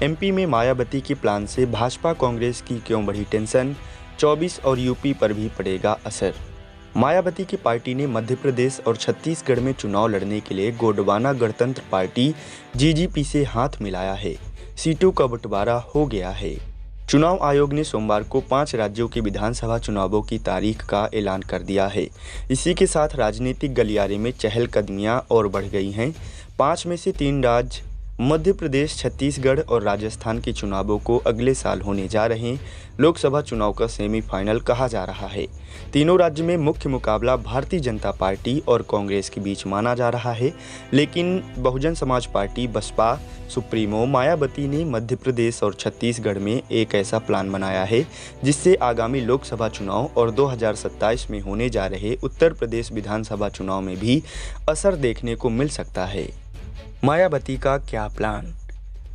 MP में मायावती के plan से भाजपा कांग्रेस की क्यों बढ़ी टेंशन, 24 और यूपी पर भी पड़ेगा असर। मायावती की पार्टी ने मध्य प्रदेश और छत्तीसगढ़ में चुनाव लड़ने के लिए गोंडवाना गणतंत्र पार्टी जीजीपी से हाथ मिलाया है। सीटों का बंटवारा हो गया है। चुनाव आयोग ने सोमवार को 5 राज्यों के विधानसभा चुनावों की तारीख का ऐलान कर दिया है। इसी के साथ राजनीतिक गलियारे में चहलकदमियां और बढ़ गई हैं। 5 में से 3 राज्य मध्य प्रदेश, छत्तीसगढ़ और राजस्थान के चुनावों को अगले साल होने जा रहे लोकसभा चुनाव का सेमीफाइनल कहा जा रहा है। तीनों राज्य में मुख्य मुकाबला भारतीय जनता पार्टी और कांग्रेस के बीच माना जा रहा है, लेकिन बहुजन समाज पार्टी बसपा सुप्रीमो मायावती ने मध्य प्रदेश और छत्तीसगढ़ में एक ऐसा प्लान बनाया है जिससे आगामी लोकसभा चुनाव और 2027 में होने जा रहे उत्तर प्रदेश विधानसभा चुनाव में भी असर देखने को मिल सकता है। मायावती का क्या प्लान?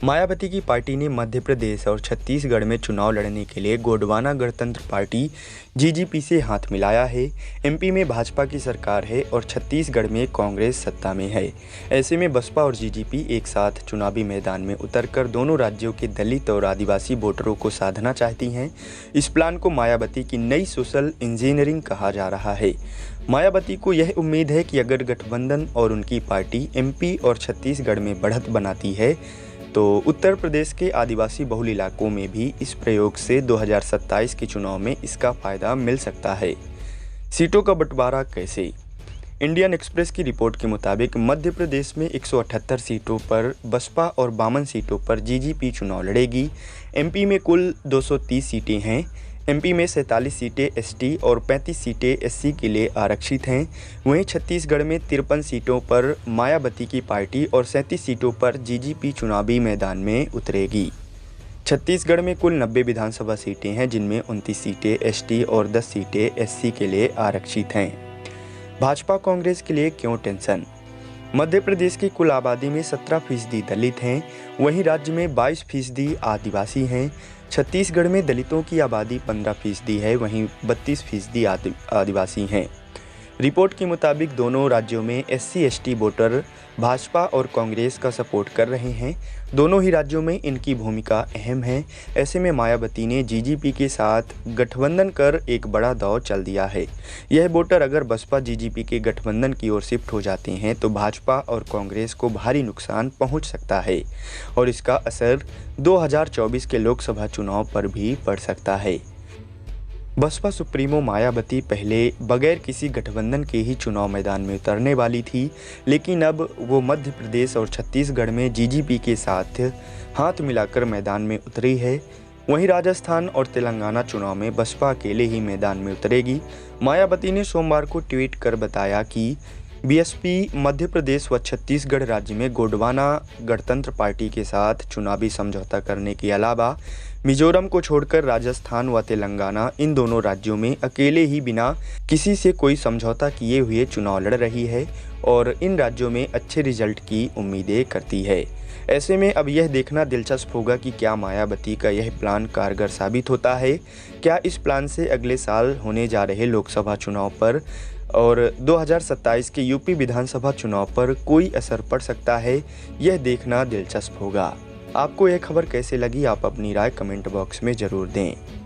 मायावती की पार्टी ने मध्य प्रदेश और छत्तीसगढ़ में चुनाव लड़ने के लिए गोंडवाना गणतंत्र पार्टी जीजीपी से हाथ मिलाया है। एमपी में भाजपा की सरकार है और छत्तीसगढ़ में कांग्रेस सत्ता में है। ऐसे में बसपा और जीजीपी एक साथ चुनावी मैदान में उतरकर दोनों राज्यों के दलित और आदिवासी वोटरों को साधना चाहती हैं। इस प्लान को मायावती की नई सोशल इंजीनियरिंग कहा जा रहा है। मायावती को यह उम्मीद है कि अगर गठबंधन और उनकी पार्टी एमपी और छत्तीसगढ़ में बढ़त बनाती है तो उत्तर प्रदेश के आदिवासी बहुल इलाकों में भी इस प्रयोग से 2027 के चुनाव में इसका फायदा मिल सकता है। सीटों का बंटवारा कैसे? इंडियन एक्सप्रेस की रिपोर्ट के मुताबिक मध्य प्रदेश में 178 सीटों पर बसपा और 52 सीटों पर जीजीपी चुनाव लड़ेगी। एमपी में कुल 230 सीटें हैं। एमपी में 47 सीटें एसटी और 35 सीटें एससी के लिए आरक्षित हैं। वहीं छत्तीसगढ़ में 53 सीटों पर मायावती की पार्टी और 37 सीटों पर जीजीपी चुनावी मैदान में उतरेगी। छत्तीसगढ़ में कुल 90 विधानसभा सीटें हैं, जिनमें 29 सीटें एसटी और 10 सीटें एससी के लिए आरक्षित हैं। भाजपा कांग्रेस के लिए क्यों टेंशन? मध्य प्रदेश की कुल आबादी में 17% दलित हैं, वहीं राज्य में 22% आदिवासी हैं। छत्तीसगढ़ में दलितों की आबादी 15% है, वहीं 32% आदिवासी हैं। रिपोर्ट के मुताबिक दोनों राज्यों में एससी एसटी वोटर भाजपा और कांग्रेस का सपोर्ट कर रहे हैं। दोनों ही राज्यों में इनकी भूमिका अहम है। ऐसे में मायावती ने जीजीपी के साथ गठबंधन कर एक बड़ा दांव चल दिया है। यह वोटर अगर बसपा जीजीपी के गठबंधन की ओर शिफ्ट हो जाते हैं तो भाजपा और कांग्रेस को भारी नुकसान पहुंच सकता है और इसका असर 2024 के लोकसभा चुनाव पर भी पड़ सकता है। बसपा सुप्रीमो मायावती पहले बगैर किसी गठबंधन के ही चुनाव मैदान में उतरने वाली थी, लेकिन अब वो मध्य प्रदेश और छत्तीसगढ़ में जीजीपी के साथ हाथ मिलाकर मैदान में उतरी है। वहीं राजस्थान और तेलंगाना चुनाव में बसपा अकेले ही मैदान में उतरेगी। मायावती ने सोमवार को ट्वीट कर बताया कि बीएसपी मध्य प्रदेश व छत्तीसगढ़ राज्य में गोंडवाना गणतंत्र पार्टी के साथ चुनावी समझौता करने के अलावा मिजोरम को छोड़कर राजस्थान व तेलंगाना इन दोनों राज्यों में अकेले ही बिना किसी से कोई समझौता किए हुए चुनाव लड़ रही है और इन राज्यों में अच्छे रिजल्ट की उम्मीदें करती है। ऐसे में अब यह देखना दिलचस्प होगा कि क्या मायावती का यह प्लान कारगर साबित होता है। क्या इस प्लान से अगले साल होने जा रहे लोकसभा चुनाव पर और 2027 के यूपी विधानसभा चुनाव पर कोई असर पड़ सकता है? यह देखना दिलचस्प होगा। आपको यह खबर कैसे लगी? आप अपनी राय कमेंट बॉक्स में ज़रूर दें।